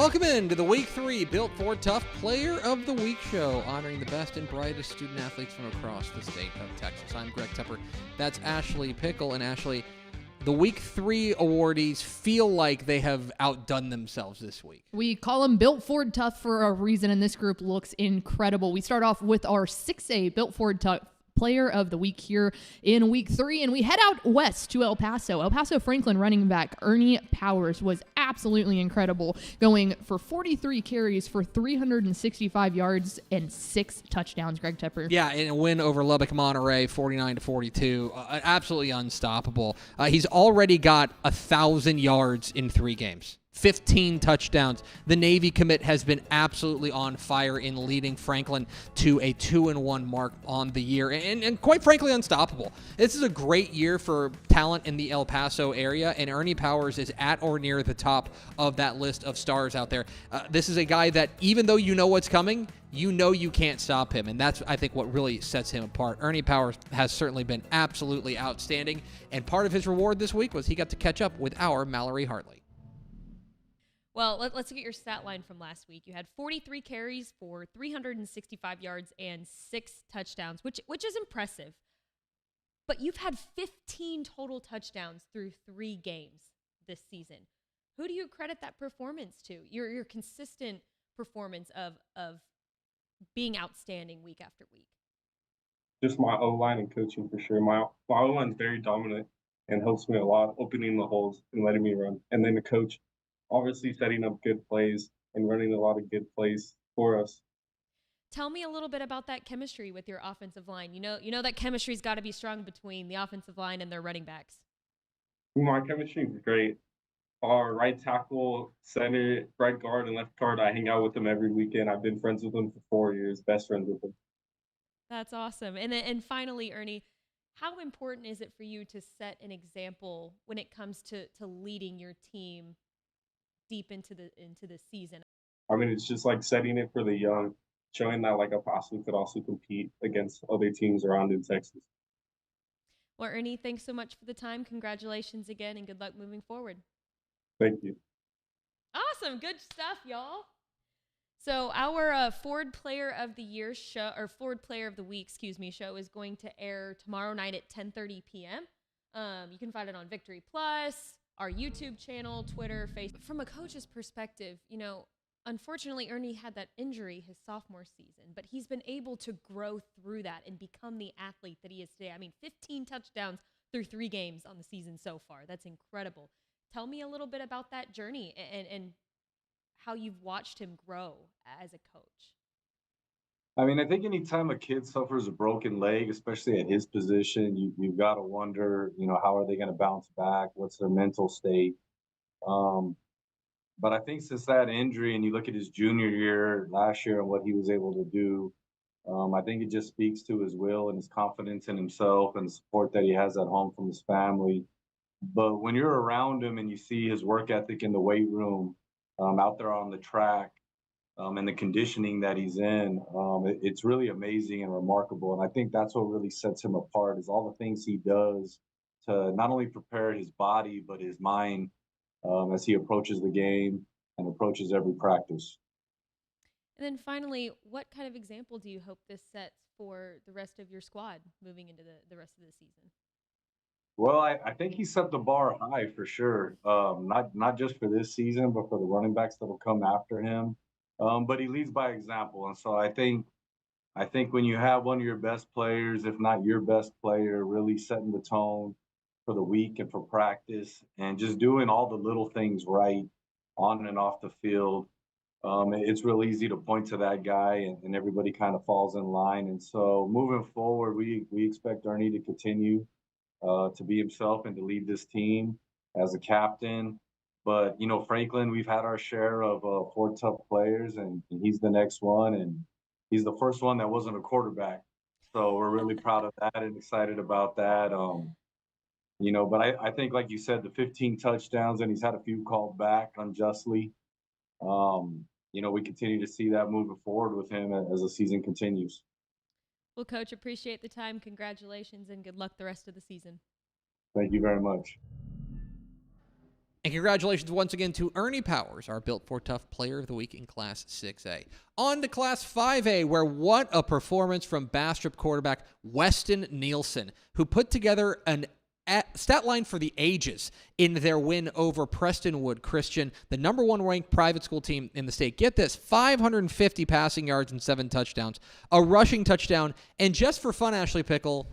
Welcome in to the Week 3 Built Ford Tough Player of the Week show, honoring the best and brightest student athletes from across the state of Texas. I'm Greg Tepper. That's Ashley Pickle. And Ashley, the Week 3 awardees feel like they have outdone themselves this week. We call them Built Ford Tough for a reason, and this group looks incredible. We start off with our 6A Built Ford Tough Player of the Week here in Week 3, and we head out west to El Paso. El Paso Franklin running back Ernie Powers was absolutely incredible, going for 43 carries for 365 yards and 6 touchdowns. Greg Tepper. Yeah, in a win over Lubbock Monterey, 49-42, absolutely unstoppable. He's already got 1,000 yards in 3 games. 15 touchdowns. The Navy commit has been absolutely on fire in leading Franklin to a 2-1 mark on the year, and quite frankly unstoppable. This is a great year for talent in the El Paso area, and Ernie Powers is at or near the top of that list of stars out there. This is a guy that, even though you know what's coming, you know you can't stop him, and that's, I think, what really sets him apart. Ernie Powers has certainly been absolutely outstanding, and part of his reward this week was he got to catch up with our Mallory Hartley. Well, let's get your stat line from last week. You had 43 carries for 365 yards and 6 touchdowns, which is impressive. But you've had 15 total touchdowns through 3 games this season. Who do you credit that performance to? Your consistent performance of being outstanding week after week. Just my O-line and coaching for sure. My O-line is very dominant and helps me a lot, opening the holes and letting me run. And then the coach, obviously setting up good plays and running a lot of good plays for us. Tell me a little bit about that chemistry with your offensive line. You know that chemistry's got to be strong between the offensive line and their running backs. My chemistry is great. Our right tackle, center, right guard, and left guard, I hang out with them every weekend. I've been friends with them for 4 years, best friends with them. That's awesome. And finally, Ernie, how important is it for you to set an example when it comes to leading your team deep into the season? I mean, it's just like setting it for the young, showing that like a Paso could also compete against other teams around in Texas. Well, Ernie, thanks so much for the time. Congratulations again, and good luck moving forward. Thank you. Awesome. Good stuff, y'all. So our Ford Player of the Year show, or Ford Player of the Week, show is going to air tomorrow night at 10:30 p.m. You can find it on Victory Plus, our YouTube channel, Twitter, Facebook. From a coach's perspective, unfortunately, Ernie had that injury his sophomore season, but he's been able to grow through that and become the athlete that he is today. I mean, 15 touchdowns through 3 games on the season so far. That's incredible. Tell me a little bit about that journey and how you've watched him grow as a coach. I mean, I think anytime a kid suffers a broken leg, especially at his position, you've got to wonder, how are they going to bounce back? What's their mental state? But I think since that injury, and you look at his junior year last year and what he was able to do, I think it just speaks to his will and his confidence in himself and the support that he has at home from his family. But when you're around him and you see his work ethic in the weight room, out there on the track, and the conditioning that he's in, it's really amazing and remarkable. And I think that's what really sets him apart is all the things he does to not only prepare his body, but his mind as he approaches the game and approaches every practice. And then finally, what kind of example do you hope this sets for the rest of your squad moving into the rest of the season? Well, I think he set the bar high for sure. Not just for this season, but for the running backs that will come after him. But he leads by example, and so I think when you have one of your best players, if not your best player, really setting the tone for the week and for practice, and just doing all the little things right on and off the field, it's real easy to point to that guy, and everybody kind of falls in line. And so moving forward, we expect Ernie to continue to be himself and to lead this team as a captain. But, Franklin, we've had our share of 4 tough players, and he's the next one. And he's the first one that wasn't a quarterback. So we're really proud of that and excited about that. But I think, like you said, the 15 touchdowns, and he's had a few called back unjustly. We continue to see that moving forward with him as the season continues. Well, Coach, appreciate the time. Congratulations, and good luck the rest of the season. Thank you very much. And congratulations once again to Ernie Powers, our Built for Tough Player of the Week in Class 6A. On to Class 5A, where what a performance from Bastrop quarterback Weston Nielsen, who put together an stat line for the ages in their win over Prestonwood Christian, the number 1 ranked private school team in the state. Get this, 550 passing yards and 7 touchdowns, a rushing touchdown, and just for fun, Ashley Pickle,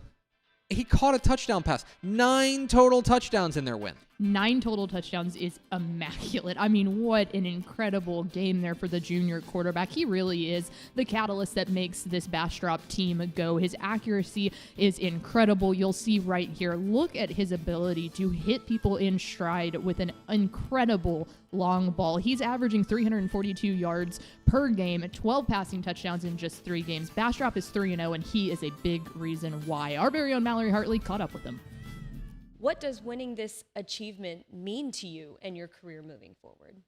he caught a touchdown pass. 9 total touchdowns in their win. 9 total touchdowns is immaculate. I mean, what an incredible game there for the junior quarterback. He really is the catalyst that makes this Bastrop team go. His accuracy is incredible. You'll see right here. Look at his ability to hit people in stride with an incredible long ball. He's averaging 342 yards per game, 12 passing touchdowns in just 3 games. Bastrop is 3-0, and he is a big reason why. Our very own Mallory Hartley caught up with him. What does winning this achievement mean to you and your career moving forward?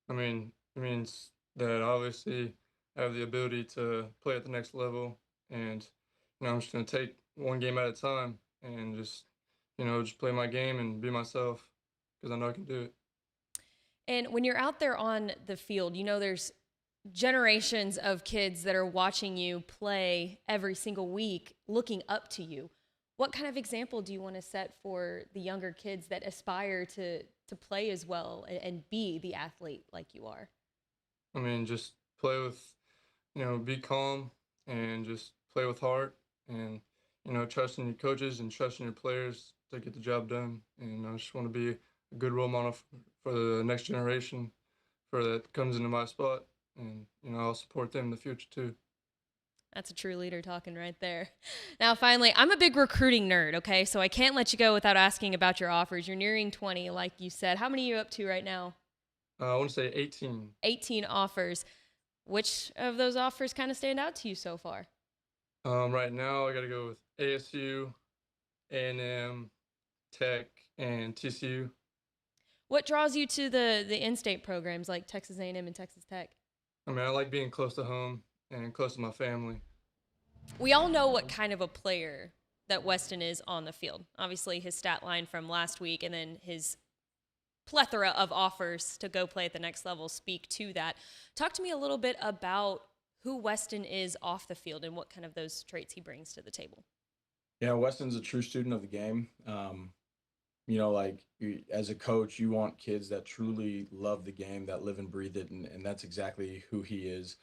I mean, it means that obviously I have the ability to play at the next level, and I'm just going to take one game at a time and just play my game and be myself because I know I can do it. And when you're out there on the field, there's generations of kids that are watching you play every single week, looking up to you. What kind of example do you want to set for the younger kids that aspire to play as well and be the athlete like you are? I mean, just play with, be calm and just play with heart and, trusting your coaches and trusting your players to get the job done. And I just want to be a good role model for the next generation that comes into my spot. And, I'll support them in the future too. That's a true leader talking right there. Now, finally, I'm a big recruiting nerd, okay? So I can't let you go without asking about your offers. You're nearing 20, like you said. How many are you up to right now? I want to say 18. 18 offers. Which of those offers kind of stand out to you so far? Right now, I got to go with ASU, A&M, Tech, and TCU. What draws you to the in-state programs like Texas A&M and Texas Tech? I mean, I like being close to home and close to my family. We all know what kind of a player that Weston is on the field. Obviously, his stat line from last week and then his plethora of offers to go play at the next level speak to that. Talk to me a little bit about who Weston is off the field and what kind of those traits he brings to the table. Yeah, Weston's a true student of the game. As a coach, you want kids that truly love the game, that live and breathe it, and that's exactly who he is.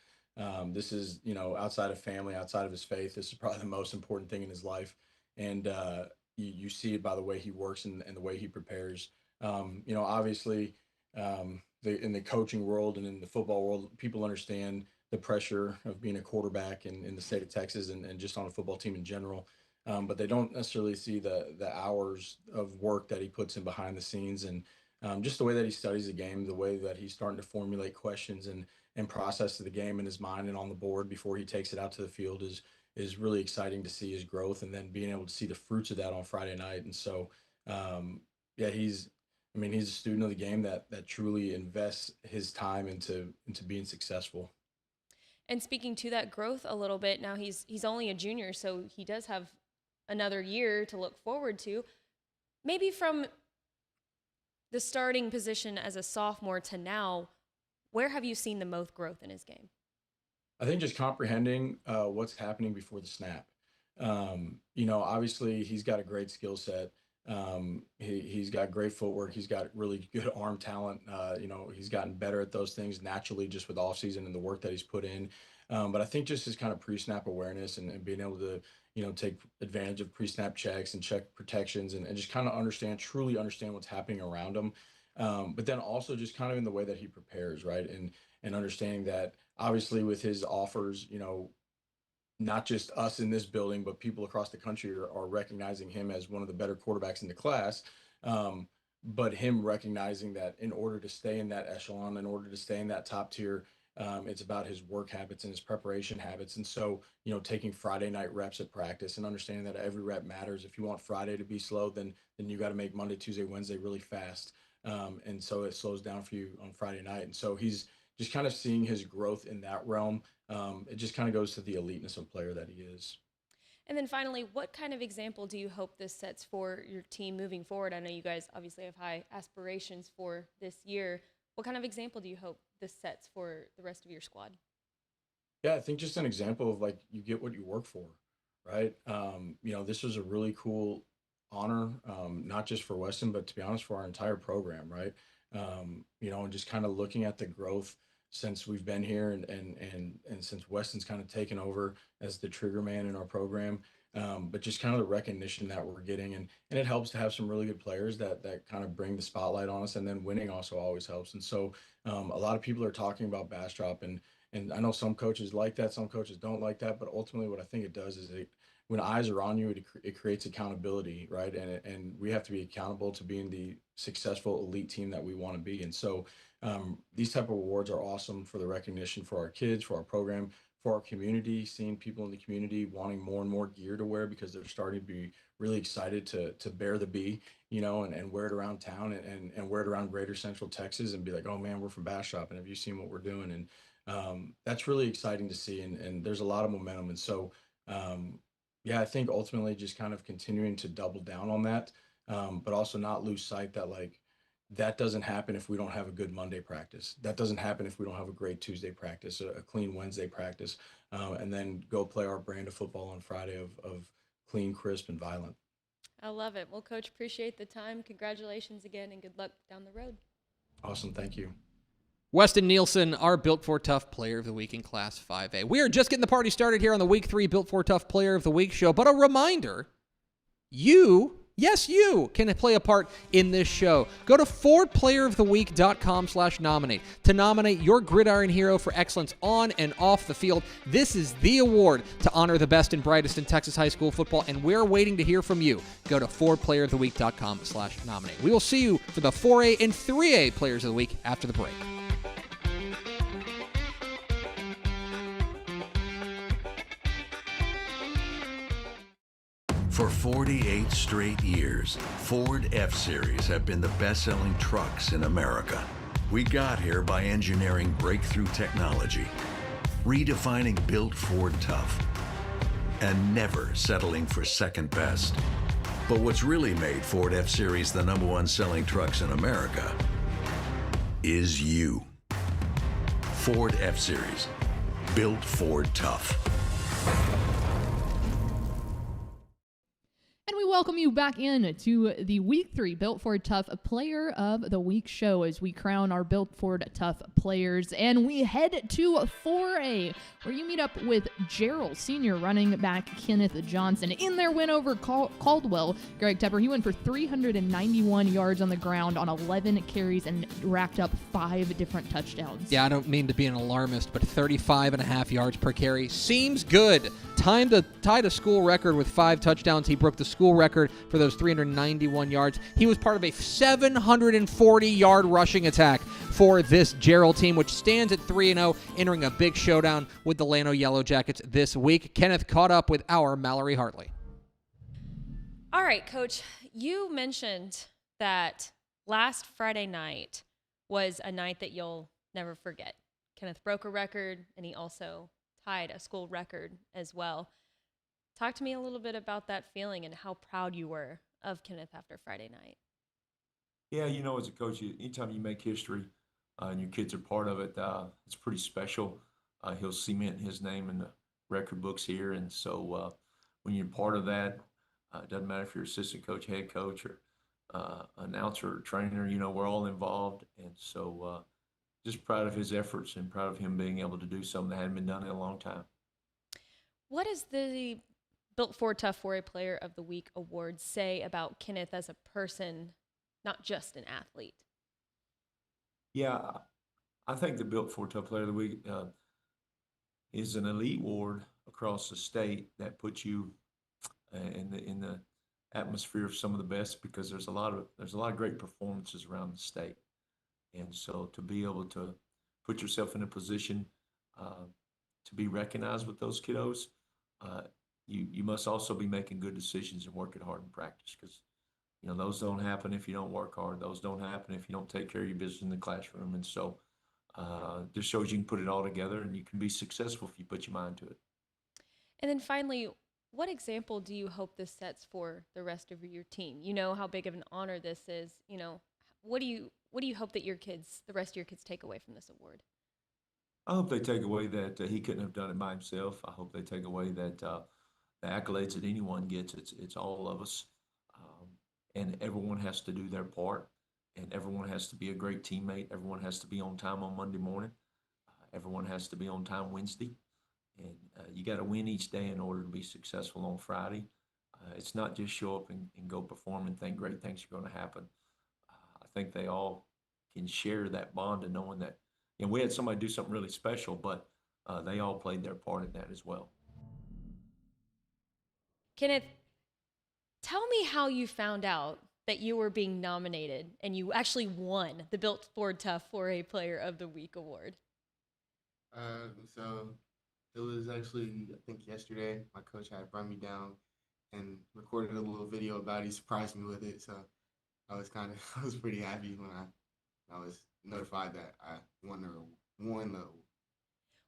This is, outside of family, outside of his faith, this is probably the most important thing in his life. And you see it by the way he works and the way he prepares. Obviously, in the coaching world and in the football world, people understand the pressure of being a quarterback in the state of Texas and just on a football team in general. But they don't necessarily see the hours of work that he puts in behind the scenes and just the way that he studies the game, the way that he's starting to formulate questions and process the game in his mind and on the board before he takes it out to the field is really exciting to see his growth and then being able to see the fruits of that on Friday night. And so, he's a student of the game that truly invests his time into being successful. And speaking to that growth a little bit, now he's only a junior, so he does have another year to look forward to. Maybe from the starting position as a sophomore to now, where have you seen the most growth in his game? I think just comprehending what's happening before the snap. Obviously he's got a great skill set. He's got great footwork. He's got really good arm talent. He's gotten better at those things naturally just with off season and the work that he's put in. But I think just his kind of pre-snap awareness and being able to, take advantage of pre-snap checks and check protections and just kind of truly understand what's happening around him. But then also just kind of in the way that he prepares, right? And understanding that obviously with his offers, not just us in this building, but people across the country are recognizing him as one of the better quarterbacks in the class. But him recognizing that in order to stay in that echelon, in order to stay in that top tier, it's about his work habits and his preparation habits. And so, taking Friday night reps at practice and understanding that every rep matters. If you want Friday to be slow, then you got to make Monday, Tuesday, Wednesday really fast. And so it slows down for you on Friday night. And so he's just kind of seeing his growth in that realm. It just kind of goes to the eliteness of player that he is. And then finally, what kind of example do you hope this sets for your team moving forward? I know you guys obviously have high aspirations for this year. What kind of example do you hope this sets for the rest of your squad? Yeah, I think just an example of like you get what you work for, right? This was a really cool honor, not just for Weston, but to be honest, for our entire program, right? And just kind of looking at the growth since we've been here and since Weston's kind of taken over as the trigger man in our program. But just kind of the recognition that we're getting and it helps to have some really good players that kind of bring the spotlight on us, and then winning also always helps. And so a lot of people are talking about Bastrop, and I know some coaches like that, some coaches don't like that, but ultimately what I think it does is when eyes are on you, it creates accountability, right? And we have to be accountable to being the successful elite team that we want to be. And so these type of awards are awesome for the recognition for our kids, for our program, for our community, seeing people in the community wanting more and more gear to wear because they're starting to be really excited to bear the B, and wear it around town and wear it around Greater Central Texas and be like, oh man, we're from Bastrop, and have you seen what we're doing? And that's really exciting to see, and there's a lot of momentum. And so yeah, I think ultimately just kind of continuing to double down on that, but also not lose sight that like that doesn't happen if we don't have a good Monday practice. That doesn't happen if we don't have a great Tuesday practice, a clean Wednesday practice, and then go play our brand of football on Friday of clean, crisp, and violent. I love it. Well, Coach, appreciate the time. Congratulations again, and good luck down the road. Awesome. Thank you. Weston Nielsen, our Built for Tough Player of the Week in Class 5A. We are just getting the party started here on the Week 3 Built for Tough Player of the Week show, but a reminder, you can play a part in this show. Go to FordPlayerOfTheWeek.com/nominate to nominate your gridiron hero for excellence on and off the field. This is the award to honor the best and brightest in Texas high school football, and we're waiting to hear from you. Go to FordPlayerOfTheWeek.com/nominate. We will see you for the 4A and 3A Players of the Week after the break. For 48 straight years, Ford F-Series have been the best-selling trucks in America. We got here by engineering breakthrough technology, redefining Built Ford Tough, and never settling for second best. But what's really made Ford F-Series the #1 selling trucks in America is you. Ford F-Series, Built Ford Tough. And we welcome you back in to the Week 3 Built Ford Tough Player of the Week show as we crown our Built Ford Tough players. And we head to 4A, where you meet up with Gerald senior running back Kenneth Johnson. In their win over Caldwell, Greg Tepper, he went for 391 yards on the ground on 11 carries and racked up 5 different touchdowns. Yeah, I don't mean to be an alarmist, but 35.5 yards per carry seems good. Tied a school record with 5 touchdowns. He broke the school record for those 391 yards. He was part of a 740-yard rushing attack for this Gerald team, which stands at 3-0, entering a big showdown with the Llano Yellow Jackets this week. Kenneth caught up with our Mallory Hartley. All right, Coach, you mentioned that last Friday night was a night that you'll never forget. Kenneth broke a record, and he also tied a school record as well. Talk to me a little bit about that feeling and how proud you were of Kenneth after Friday night. Yeah, as a coach, anytime you make history and your kids are part of it, it's pretty special. He'll cement his name in the record books here. And so when you're part of that, it doesn't matter if you're assistant coach, head coach, or announcer or trainer, we're all involved. And so just proud of his efforts and proud of him being able to do something that hadn't been done in a long time. What does the Built Ford Tough 4A Player of the Week award say about Kenneth as a person, not just an athlete? Yeah, I think the Built Ford Tough Player of the Week is an elite award across the state that puts you in the atmosphere of some of the best, because there's a lot of great performances around the state. And so to be able to put yourself in a position to be recognized with those kiddos, you must also be making good decisions and working hard in practice, because those don't happen if you don't work hard. Those don't happen if you don't take care of your business in the classroom. And so this shows you can put it all together and you can be successful if you put your mind to it. And then finally, What example do you hope this sets for the rest of your team? You know how big of an honor this is. What do you hope that the rest of your kids take away from this award? I hope they take away that he couldn't have done it by himself. I hope they take away that the accolades that anyone gets, it's all of us, and everyone has to do their part, and everyone has to be a great teammate. Everyone has to be on time on Monday morning. Everyone has to be on time Wednesday, and you got to win each day in order to be successful on Friday. It's not just show up and go perform and think great things are going to happen. I think they all can share that bond of knowing that, we had somebody do something really special, but they all played their part in that as well. Kenneth, tell me how you found out that you were being nominated and you actually won the Built Ford Tough 4A Player of the Week award. So it was actually, I think yesterday, my coach had brought me down and recorded a little video about it. He surprised me with it. So I was pretty happy when I was notified that I won the.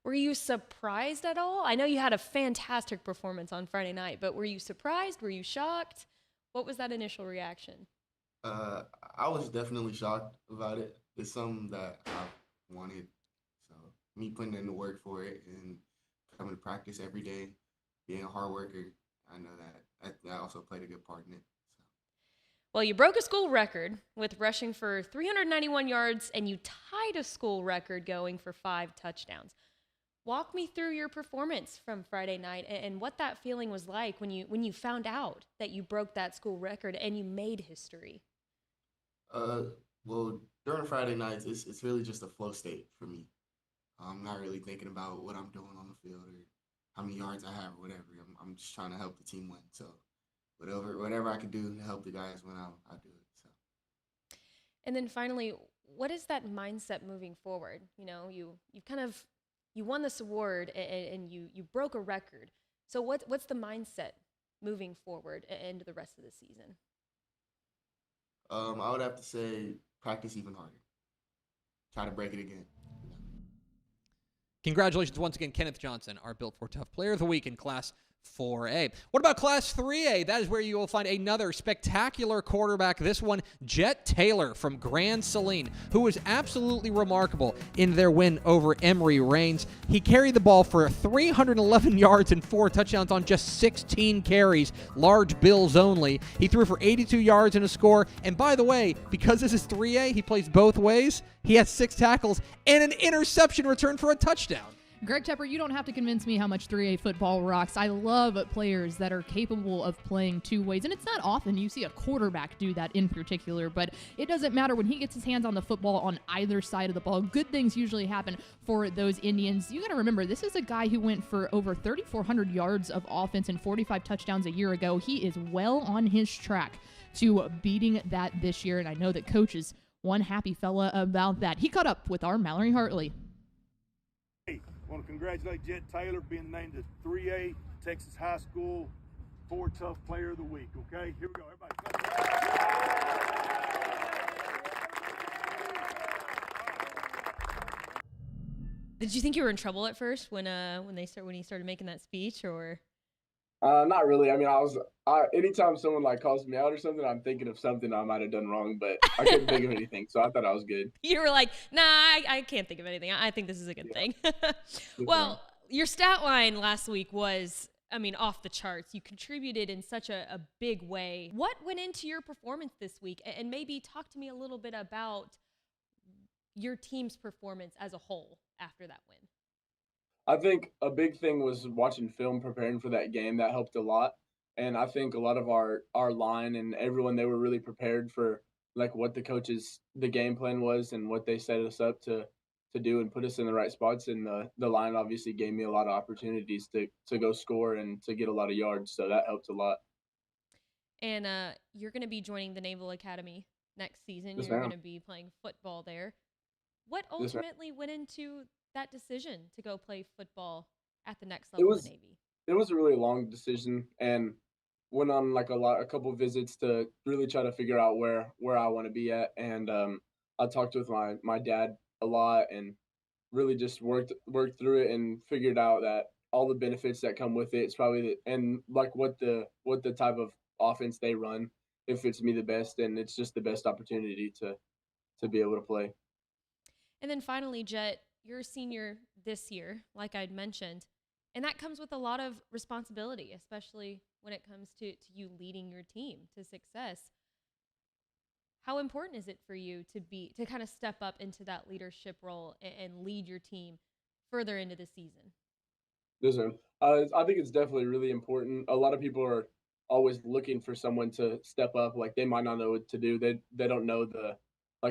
Were you surprised at all? I know you had a fantastic performance on Friday night, but were you surprised? Were you shocked? What was that initial reaction? I was definitely shocked about it. It's something that I wanted. So me putting in the work for it and coming to practice every day, being a hard worker, I know that also played a good part in it. So. Well, you broke a school record with rushing for 391 yards, and you tied a school record going for 5 touchdowns. Walk me through your performance from Friday night and what that feeling was like when you found out that you broke that school record and you made history. Well, during Friday nights, it's really just a flow state for me. I'm not really thinking about what I'm doing on the field or how many yards I have or whatever. I'm just trying to help the team win. So whatever I can do to help the guys win, I do it. So. And then finally, what is that mindset moving forward? You won this award and you broke a record. So what's the mindset moving forward into the rest of the season? I would have to say practice even harder. Try to break it again. Congratulations once again, Kenneth Johnson, our Built for Tough Player of the Week in Class 4A. What about Class 3A? That is where you will find another spectacular quarterback. This one, Jet Taylor from Grand Saline, who was absolutely remarkable in their win over Emory Reigns. He carried the ball for 311 yards and 4 touchdowns on just 16 carries, large bills only. He threw for 82 yards and a score. And by the way, because this is 3A, he plays both ways. He has 6 tackles and an interception return for a touchdown. Greg Tepper, you don't have to convince me how much 3A football rocks. I love players that are capable of playing 2 ways, and it's not often you see a quarterback do that in particular, but it doesn't matter when he gets his hands on the football on either side of the ball. Good things usually happen for those Indians. You got to remember, this is a guy who went for over 3,400 yards of offense and 45 touchdowns a year ago. He is well on his track to beating that this year, and I know that coach is one happy fella about that. He caught up with our Mallory Hartley. I want to congratulate Jet Taylor being named the 3A Texas High School Ford Tough Player of the Week. Okay, here we go. Everybody clap. Did you think you were in trouble at first when he started making that speech, or? Not really. I mean, anytime someone calls me out or something, I'm thinking of something I might have done wrong, but I couldn't think of anything, so I thought I was good. You were like, nah, I can't think of anything. I think this is a good thing. Well, your stat line last week was, off the charts. You contributed in such a big way. What went into your performance this week? And maybe talk to me a little bit about your team's performance as a whole after that win. I think a big thing was watching film, preparing for that game. That helped a lot. And I think a lot of our line and everyone, they were really prepared for what the game plan was and what they set us up to do and put us in the right spots. And the line obviously gave me a lot of opportunities to go score and to get a lot of yards. So that helped a lot. And you're going to be joining the Naval Academy next season. Yes, you're ma'am. going to be playing football there. What ultimately went into that decision to go play football at the next level of the Navy? It was a really long decision and went on a couple visits to really try to figure out where I want to be at. And I talked with my dad a lot and really just worked through it and figured out that all the benefits that come with it. It's probably and like what the type of offense they run. It fits me the best, and it's just the best opportunity to be able to play. And then finally, Jet, you're a senior this year, like I'd mentioned, and that comes with a lot of responsibility, especially when it comes to you leading your team to success. How important is it for you to kind of step up into that leadership role and lead your team further into the season? Listen, I think it's definitely really important. A lot of people are always looking for someone to step up. Like they might not know what to do. They don't know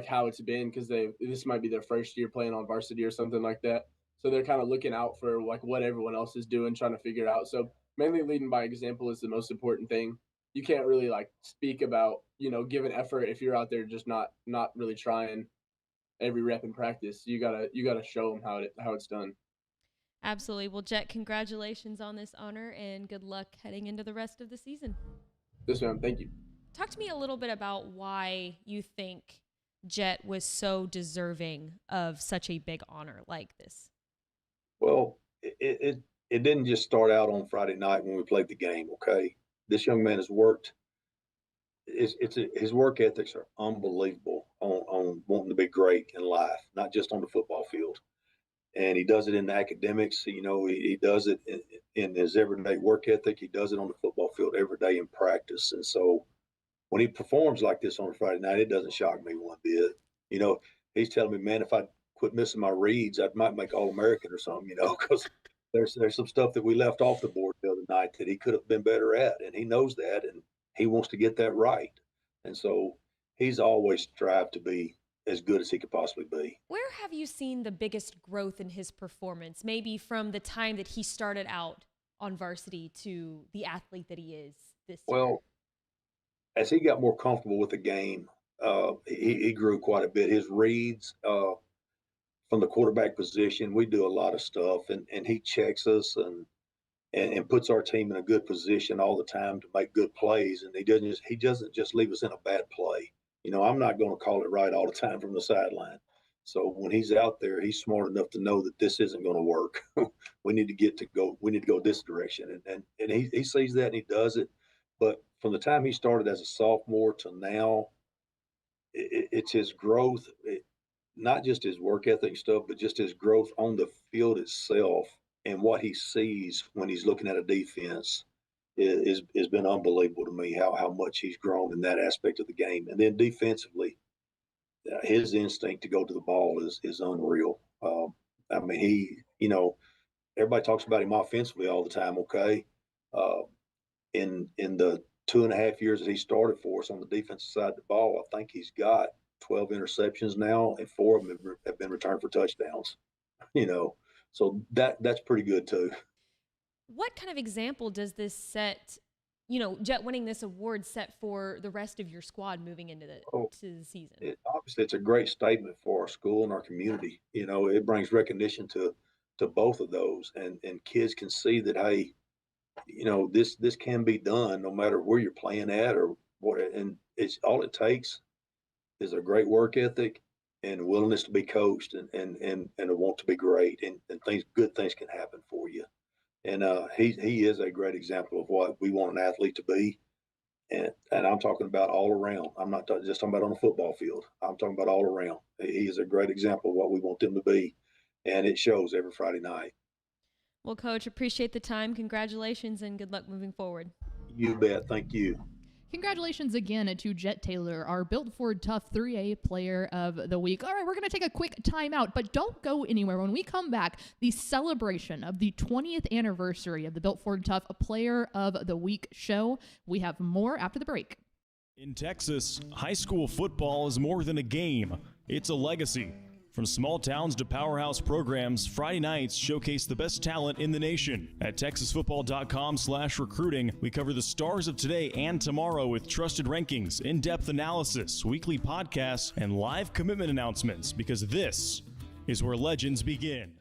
how it's been because this might be their first year playing on varsity or something like that. So they're kind of looking out for like what everyone else is doing, trying to figure it out. So mainly leading by example is the most important thing. You can't really like speak about, giving effort if you're out there just not really trying every rep in practice. You gotta show them how it's done. Absolutely. Well, Jet, congratulations on this honor and good luck heading into the rest of the season. Yes, ma'am. Thank you. Talk to me a little bit about why you think Jet was so deserving of such a big honor like this. Well, it didn't just start out on Friday night when we played the game. Okay, this young man has worked. His work ethics are unbelievable on wanting to be great in life, not just on the football field. And he does it in the academics. He does it in his everyday work ethic. He does it on the football field every day in practice. And so when he performs like this on a Friday night, it doesn't shock me one bit. He's telling me, man, if I quit missing my reads, I might make All-American or something, because there's some stuff that we left off the board the other night that he could have been better at. And he knows that, and he wants to get that right. And so he's always strived to be as good as he could possibly be. Where have you seen the biggest growth in his performance? Maybe from the time that he started out on varsity to the athlete that he is this year? Well, as he got more comfortable with the game, he grew quite a bit. His reads from the quarterback position, we do a lot of stuff, and he checks us and puts our team in a good position all the time to make good plays. And he doesn't just leave us in a bad play. I'm not going to call it right all the time from the sideline. So when he's out there, he's smart enough to know that this isn't going to work. We need to go this direction. And he sees that and he does it. But from the time he started as a sophomore to now, it's his growth, not just his work ethic stuff, but just his growth on the field itself and what he sees when he's looking at a defense has been unbelievable to me, how much he's grown in that aspect of the game. And then defensively, his instinct to go to the ball is unreal. Everybody talks about him offensively all the time, okay? In the 2.5 years that he started for us on the defensive side of the ball, I think he's got 12 interceptions now, and 4 of them have been returned for touchdowns. So that's pretty good too. What kind of example does this set, Jet winning this award set for the rest of your squad moving into to the season? Obviously, it's a great statement for our school and our community. It brings recognition to both of those, and kids can see that, hey, this can be done no matter where you're playing at or what. And it's all it takes is a great work ethic and willingness to be coached and a want to be great, and good things can happen for you. And he is a great example of what we want an athlete to be. And I'm talking about all around. I'm not just talking about on the football field. I'm talking about all around. He is a great example of what we want them to be. And it shows every Friday night. Well, Coach, appreciate the time. Congratulations and good luck moving forward. You bet. Thank you. Congratulations again to Jet Taylor, our Built Ford Tough 3A Player of the Week. All right, we're going to take a quick timeout, but don't go anywhere. When we come back, the celebration of the 20th anniversary of the Built Ford Tough Player of the Week show. We have more after the break. In Texas, high school football is more than a game. It's a legacy. From small towns to powerhouse programs, Friday nights showcase the best talent in the nation. At texasfootball.com/recruiting, we cover the stars of today and tomorrow with trusted rankings, in-depth analysis, weekly podcasts, and live commitment announcements, because this is where legends begin.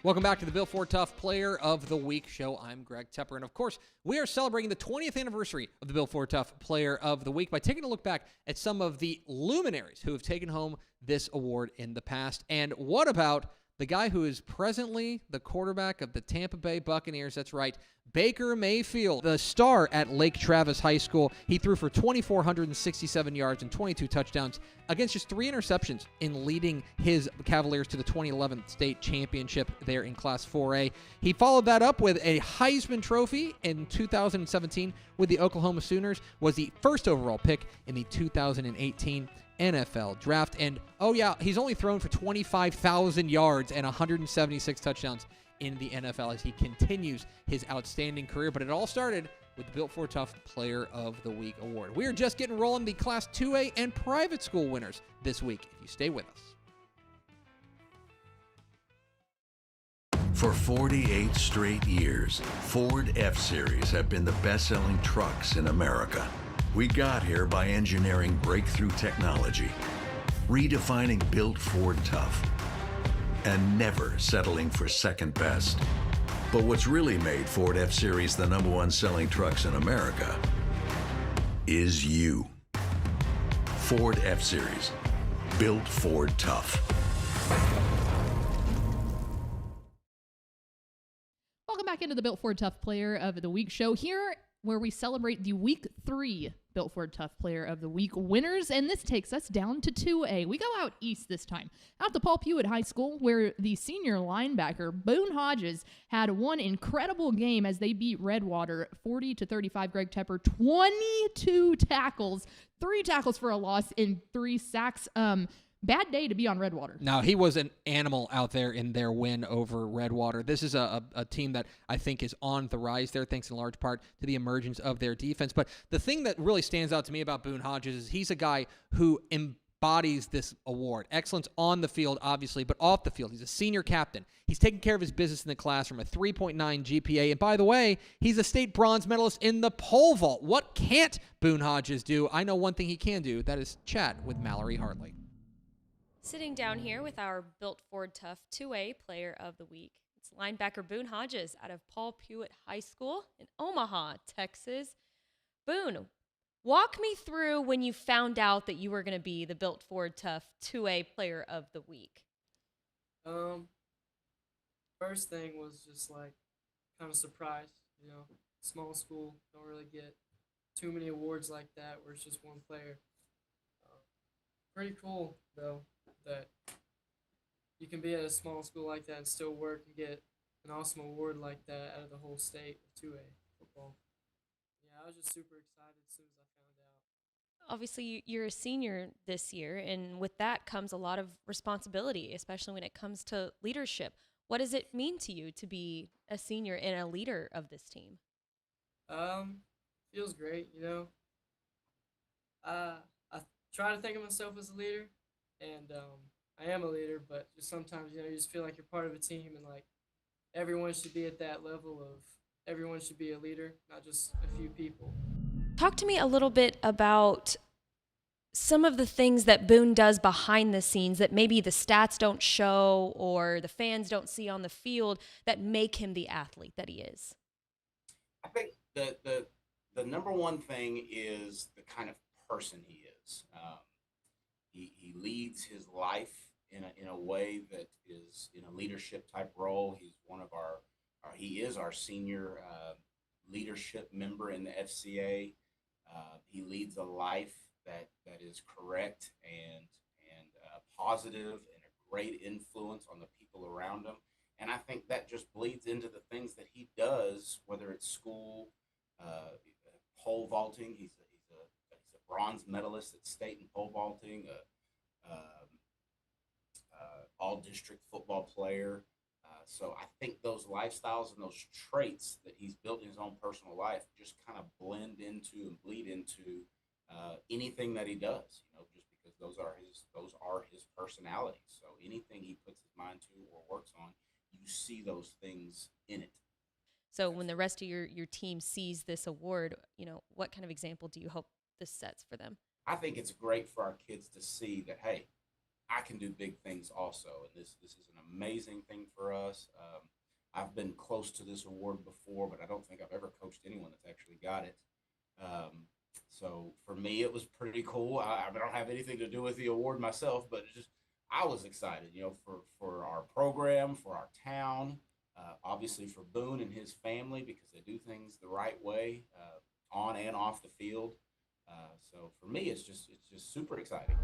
Welcome back to the Built Ford Tough Player of the Week show. I'm Greg Tepper, and of course, we are celebrating the 20th anniversary of the Built Ford Tough Player of the Week by taking a look back at some of the luminaries who have taken home this award in the past. And what about the guy who is presently the quarterback of the Tampa Bay Buccaneers? That's right, Baker Mayfield, the star at Lake Travis High School. He threw for 2,467 yards and 22 touchdowns against just 3 interceptions in leading his Cavaliers to the 2011 state championship there in Class 4A. He followed that up with a Heisman Trophy in 2017 with the Oklahoma Sooners, was the first overall pick in the 2018 NFL draft. And, oh yeah, he's only thrown for 25,000 yards and 176 touchdowns in the NFL as he continues his outstanding career. But it all started with the Built Ford Tough Player of the Week award. We are just getting rolling the Class 2A and private school winners this week, if you stay with us. For 48 straight years, Ford F-Series have been the best-selling trucks in America. We got here by engineering breakthrough technology, redefining Built Ford Tough, and never settling for second best. But what's really made Ford F-Series the #1 selling trucks in America is you. Ford F-Series, Built Ford Tough. Welcome back into the Built Ford Tough Player of the Week show here, where we celebrate the Week 3 Built Ford Tough Player of the Week winners, and this takes us down to 2A. We go out east this time, out to Paul Pewitt High School, where the senior linebacker Boone Hodges had one incredible game as they beat Redwater 40-35. Greg Tepper, 22 tackles, 3 tackles for a loss, and 3 sacks. Bad day to be on Redwater. Now, he was an animal out there in their win over Redwater. This is a team that I think is on the rise there, thanks in large part to the emergence of their defense. But the thing that really stands out to me about Boone Hodges is he's a guy who embodies this award. Excellence on the field, obviously, but off the field. He's a senior captain. He's taking care of his business in the classroom, a 3.9 GPA. And by the way, he's a state bronze medalist in the pole vault. What can't Boone Hodges do? I know one thing he can do. That is chat with Mallory Hartley. Sitting down here with our Built Ford Tough 2A Player of the Week. It's linebacker Boone Hodges out of Paul Pewitt High School in Omaha, Texas. Boone, walk me through when you found out that you were going to be the Built Ford Tough 2A Player of the Week. First thing was just like kind of surprised, small school, don't really get too many awards like that where it's just one player. Pretty cool though that you can be at a small school like that and still work and get an awesome award like that out of the whole state of 2A football. Yeah, I was just super excited as soon as I found out. Obviously, you're a senior this year, and with that comes a lot of responsibility, especially when it comes to leadership. What does it mean to you to be a senior and a leader of this team? Feels great, I try to think of myself as a leader, and I am a leader, but just sometimes, you just feel like you're part of a team, and like everyone should be at that level of everyone should be a leader, not just a few people. Talk to me a little bit about some of the things that Boone does behind the scenes that maybe the stats don't show or the fans don't see on the field that make him the athlete that he is. I think the number one thing is the kind of person he is. He leads his life in a way that is in a leadership type role. He's he is our senior leadership member in the FCA. He leads a life that is correct and positive and a great influence on the people around him. And I think that just bleeds into the things that he does, whether it's school, pole vaulting. He's a bronze medalist at state in pole vaulting, all-district football player. So I think those lifestyles and those traits that he's built in his own personal life just kind of blend into and bleed into anything that he does. Just because those are his personalities. So anything he puts his mind to or works on, you see those things in it. So when the rest of your team sees this award, what kind of example do you hope this sets for them? I think it's great for our kids to see that, hey, I can do big things also. And this is an amazing thing for us. I've been close to this award before, but I don't think I've ever coached anyone that's actually got it. So for me, it was pretty cool. I don't have anything to do with the award myself, but I was excited, for our program, for our town, obviously for Boone and his family, because they do things the right way, on and off the field. So for me, it's just super exciting.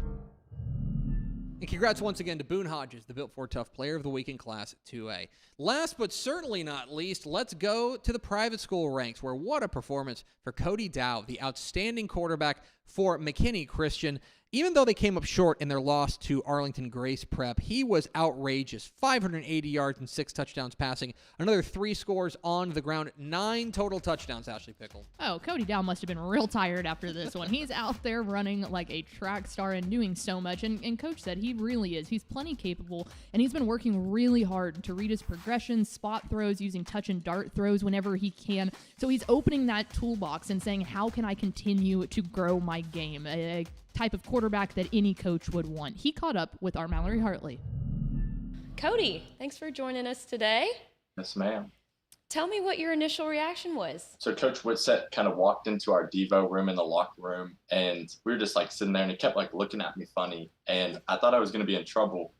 And congrats once again to Boone Hodges, the Built Ford Tough Player of the Week in Class 2A. Last but certainly not least, let's go to the private school ranks, where what a performance for Cody Dow, the outstanding quarterback for McKinney Christian. Even though they came up short in their loss to Arlington Grace Prep, he was outrageous. 580 yards and 6 touchdowns passing. Another 3 scores on the ground. 9 total touchdowns, Ashley Pickle. Oh, Cody Dow must have been real tired after this one. He's out there running like a track star and doing so much. And Coach said he really is. He's plenty capable, and he's been working really hard to read his progressions, spot throws, using touch and dart throws whenever he can. So he's opening that toolbox and saying, how can I continue to grow my game? A type of quarterback that any coach would want. He caught up with our Mallory Hartley. Cody, thanks for joining us today. Yes, ma'am. Tell me what your initial reaction was. So Coach Whitsett kind of walked into our Devo room in the locker room, and we were just like sitting there, and he kept like looking at me funny, and I thought I was going to be in trouble.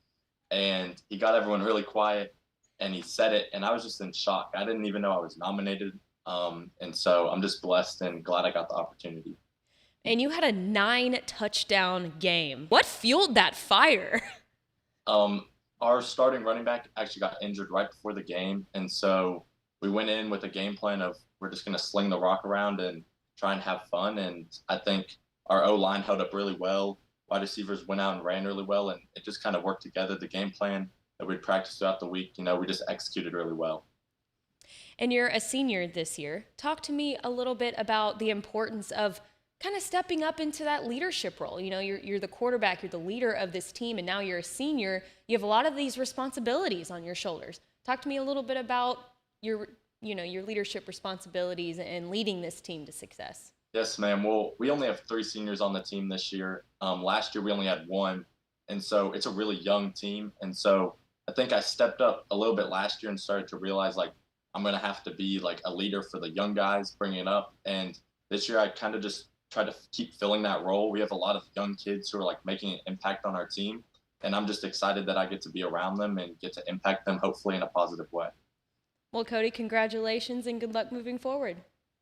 And he got everyone really quiet, and he said it, and I was just in shock. I didn't even know I was nominated, and so I'm just blessed and glad I got the opportunity. And you had a 9-touchdown game. What fueled that fire? Our starting running back actually got injured right before the game, and so we went in with a game plan of we're just going to sling the rock around and try and have fun. And I think our O-line held up really well. Wide receivers went out and ran really well, and it just kind of worked together. The game plan that we'd practiced throughout the week, we just executed really well. And you're a senior this year. Talk to me a little bit about the importance of kind of stepping up into that leadership role. You're the quarterback, you're the leader of this team, and now you're a senior. You have a lot of these responsibilities on your shoulders. Talk to me a little bit about your leadership responsibilities and leading this team to success. Yes, ma'am. Well, we only have 3 seniors on the team this year. Last year we only had 1, and so it's a really young team. And so I think I stepped up a little bit last year and started to realize like I'm going to have to be like a leader for the young guys, bringing it up. And this year I kind of just try to keep filling that role. We have a lot of young kids who are like making an impact on our team, and I'm just excited that I get to be around them and get to impact them hopefully in a positive way. Well, Cody, congratulations and good luck moving forward.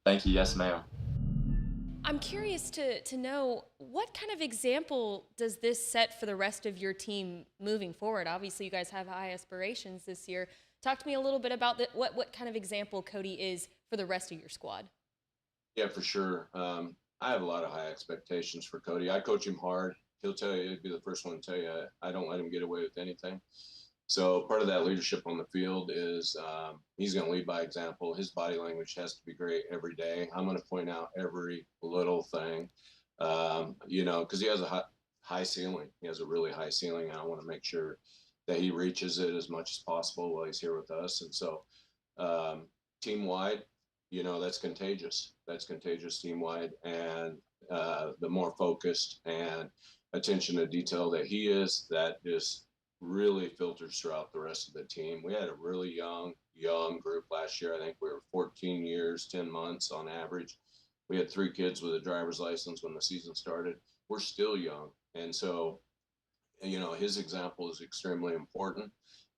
Thank you. Yes, ma'am. I'm curious to know, what kind of example does this set for the rest of your team moving forward? Obviously, you guys have high aspirations this year. Talk to me a little bit about what kind of example Cody is for the rest of your squad. Yeah, for sure. I have a lot of high expectations for Cody. I coach him hard. He'll tell you, he'll be the first one to tell you, I don't let him get away with anything. So part of that leadership on the field is he's going to lead by example. His body language has to be great every day. I'm going to point out every little thing, because he has a high ceiling. He has a really high ceiling, and I want to make sure that he reaches it as much as possible while he's here with us. And so team-wide, that's contagious. That's contagious team-wide. And the more focused and attention to detail that he is, that just really filters throughout the rest of the team. We had a really young group last year. I think we were 14 years, 10 months on average. We had 3 kids with a driver's license when the season started. We're still young. And so, his example is extremely important.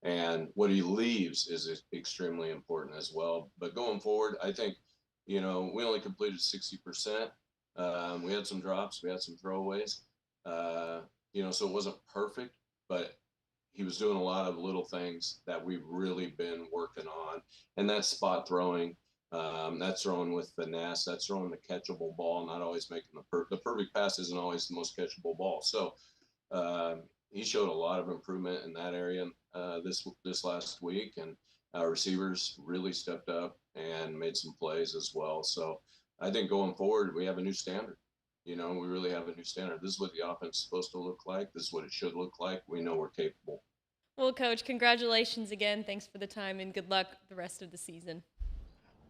And what he leaves is extremely important as well. But going forward, I think, we only completed 60%. We had some drops, we had some throwaways, so it wasn't perfect, but he was doing a lot of little things that we've really been working on. And that's spot throwing. That's throwing with finesse. That's throwing the catchable ball, not always making the perfect pass isn't always the most catchable ball. So he showed a lot of improvement in that area this last week, and our receivers really stepped up and made some plays as well. So I think going forward, we have a new standard. We really have a new standard. This is what the offense is supposed to look like. This is what it should look like. We know we're capable. Well, Coach, congratulations again. Thanks for the time, and good luck the rest of the season.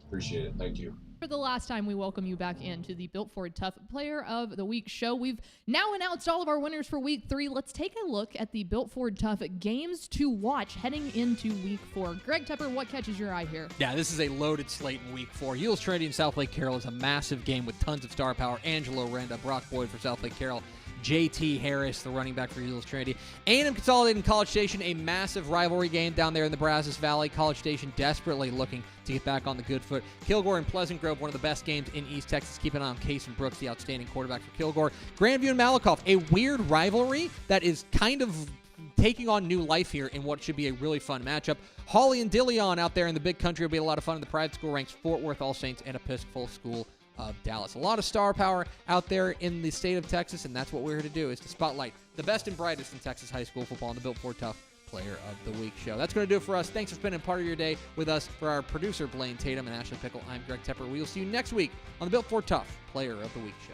Appreciate it. Thank you. For the last time, we welcome you back into the Built Ford Tough Player of the Week show. We've now announced all of our winners for Week 3. Let's take a look at the Built Ford Tough games to watch heading into Week 4. Greg Tepper, what catches your eye here? Yeah, this is a loaded slate in Week 4. Yules Trinity and South Lake Carroll is a massive game with tons of star power. Angelo Renda, Brock Boyd for South Lake Carroll, J.T. Harris, the running back for Yules Trinity. A&M Consolidated and College Station, a massive rivalry game down there in the Brazos Valley. College Station desperately looking to get back on the good foot. Kilgore and Pleasant Grove, one of the best games in East Texas. Keep an eye on Kason Brooks, the outstanding quarterback for Kilgore. Grandview and Malakoff, a weird rivalry that is kind of taking on new life here in what should be a really fun matchup. Hawley and Dillon out there in the big country will be a lot of fun in the private school ranks. Fort Worth All Saints and Episcopal School of Dallas. A lot of star power out there in the state of Texas, and that's what we're here to do, is to spotlight the best and brightest in Texas high school football on the Built Ford Tough Player of the Week show. That's going to do it for us. Thanks for spending part of your day with us. For our producer, Blaine Tatum and Ashley Pickle, I'm Greg Tepper. We will see you next week on the Built Ford Tough Player of the Week show.